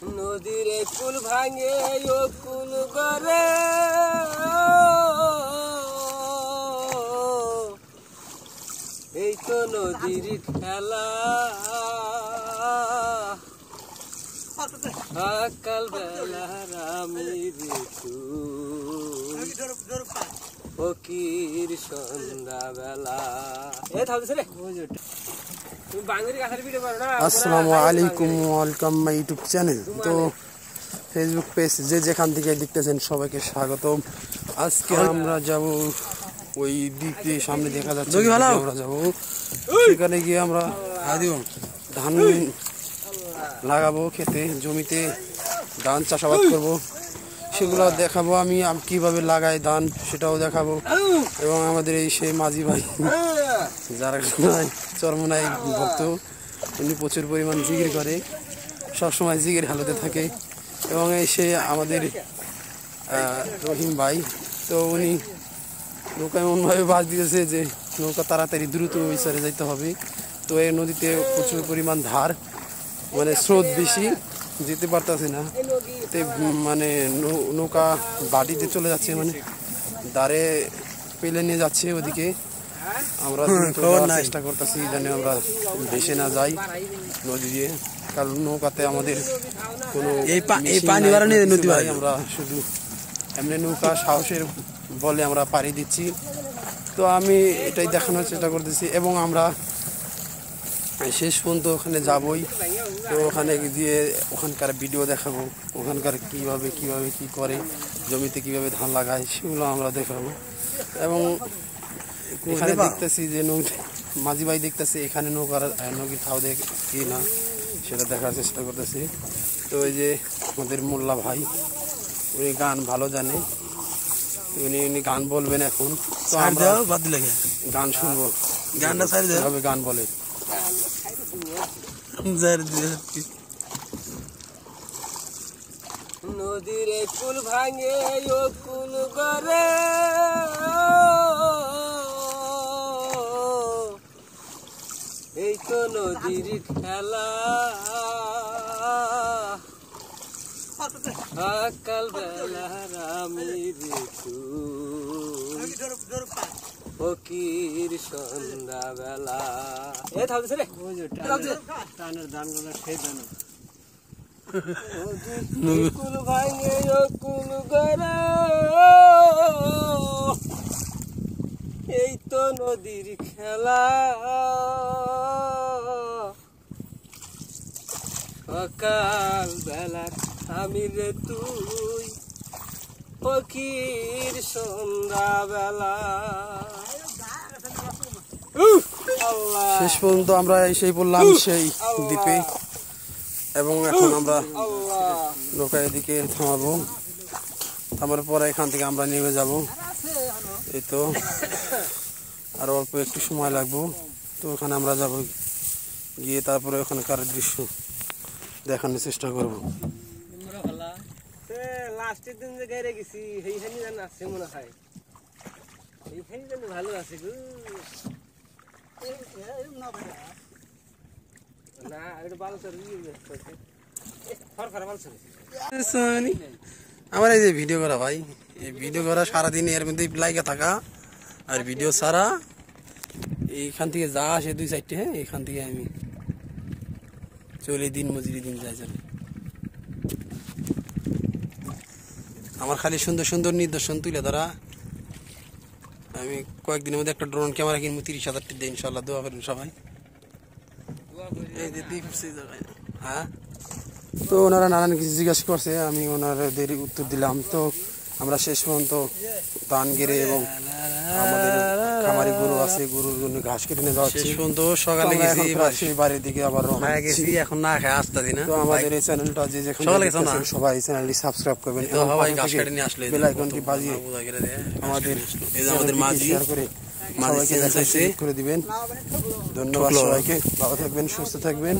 নদীর কুল ভাঙে ও কুল করে এই তো নদীর খেলা সকাল বেলা রামি ঋতু ফকির সন্ধ্যা বেলা আসসালামু আলাইকুম, ওয়েলকাম মাই ইউটিউব চ্যানেল। তো ফেসবুক পেজ যে যেখান থেকে দেখতেছেন সবাইকে স্বাগতম। আজকে আমরা যাব ওই দ্বীপে, সামনে দেখা যাচ্ছে আমরা যাব সেখানে গিয়ে আমরা ধান লাগাবো, খেতে জমিতে ধান চাষাবাদ করব, সেগুলো দেখাবো। আমি কিভাবে লাগাই ধান সেটাও দেখাবো। এবং আমাদের এই সেই মাঝি ভাই যারা চরমনাই ভক্ত, উনি প্রচুর পরিমাণ জিকির করে, সবসময় জিকির হালতে থাকে। এবং এই সে আমাদের রহিম ভাই, তো উনি নৌকা এমনভাবে বাস দিয়েছে যে নৌকা তাড়াতাড়ি দ্রুত ওই সাইডে যাইতে হবে। তো এই নদীতে প্রচুর পরিমাণ ধার, মানে স্রোত বেশি, যেতে পারতেছে না। মানে নৌকা বাটিতে চলে যাচ্ছে, মানে দাঁড়ে পেলে নিয়ে যাচ্ছে ওদিকে। আমরা চেষ্টা করতেছি যেন আমরা ভেসে না যাই নদী দিয়ে, কারণ নৌকাতে আমাদের কোনো নদী ভাই, আমরা শুধু এমনি নৌকা সাহসের বলে আমরা পাড়ি দিচ্ছি। তো আমি এটাই দেখানোর চেষ্টা করতেছি এবং আমরা শেষ পর্যন্ত ওখানে যাবই। তো ওখানে গিয়ে ওখানকার ভিডিও দেখাবো, ওখানকার কিভাবে কি করে, জমিতে কিভাবে ধান লাগায় সেগুলো আমরা দেখাবো। এবং এখানে দেখতেছি যে মাঝি ভাই দেখতেছি এখানে নৌকির থাও দেখ কি না সেটা দেখার চেষ্টা করতেছি। তো ওই যে আমাদের মোল্লা ভাই, উনি গান ভালো জানে, উনি গান বলবেন এখন। তো আমরা গান শুনবো, গান বলে নদীর কুল ভাঙে ও কুল করে এই তো নদীর খেলা সকাল বেলা রামি ঋতু ফকির সন্ধ্যা বেলা কুল ভাঙে ও কুল করে এই তো নদীর খেলা সকাল বেলা আমি রে তুই ফকির সন্ধ্যা বেলা। শেষ পর্যন্ত আমরা এসেই বললাম সেই দ্বীপে, এবং এখন আমরা নৌকা এদিকে থামাবো, থামার পরে এখান থেকে আমরা নেমে যাব। এই তো আর অল্প একটু সময় লাগবো। তো ওখানে আমরা যাব, গিয়ে তারপরে ওখানকার দৃশ্য দেখানোর চেষ্টা করব। লাস্টের দিন যে গাইরে গেছি সেইখানে জান আছে মনে হয়, এইখানে জান ভালো আছে গো না, এটা ভালো স্যার আমার এই যে ভিডিও করা ভাই, এই ভিডিও করা সারাদিন এর মধ্যে লাইগা থাকা আর ভিডিও ছাড়া। এইখান থেকে যা আসে 2-4টে, হ্যাঁ এখান থেকে আমি চলে দিন মজুরি দিন যাই চলে। আমার খালি সুন্দর সুন্দর নিদর্শন তুলে ধরা। আমি কয়েকদিনের মধ্যে একটা ড্রোন ক্যামেরা কিনবো, 30,000 টাকা দিয়ে, ইনশাল্লাহ দোয়া করেন সবাই। হ্যাঁ, তো ওনারা নানান কিছু জিজ্ঞাসা করছে, আমি ওনাদের উত্তর দিলাম। তো আমরা শেষ পর্যন্ত ধান গেড়ে এবং আমাদের খামারি গরু আছে, গরুর জন্য ঘাস কেটে নিয়ে যাওয়া শেষ পর্যন্ত সকালে গেছি, সেই বাড়ির দিকে আবার রওনা গেছি। এখন না খাই আসতে দিন। তো আমাদের এই চ্যানেলটা যে সবাই চ্যানেলটি সাবস্ক্রাইব করবেন, বেল আইকনটি বাজিয়ে আমাদের মাঝে শেয়ার করে সবাইকে করে দিবেন। ধন্যবাদ সবাইকে, ভালো থাকবেন, সুস্থ থাকবেন।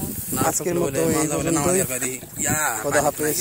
আজকের মতো এই পর্যন্তই, খোদা হাফেজ।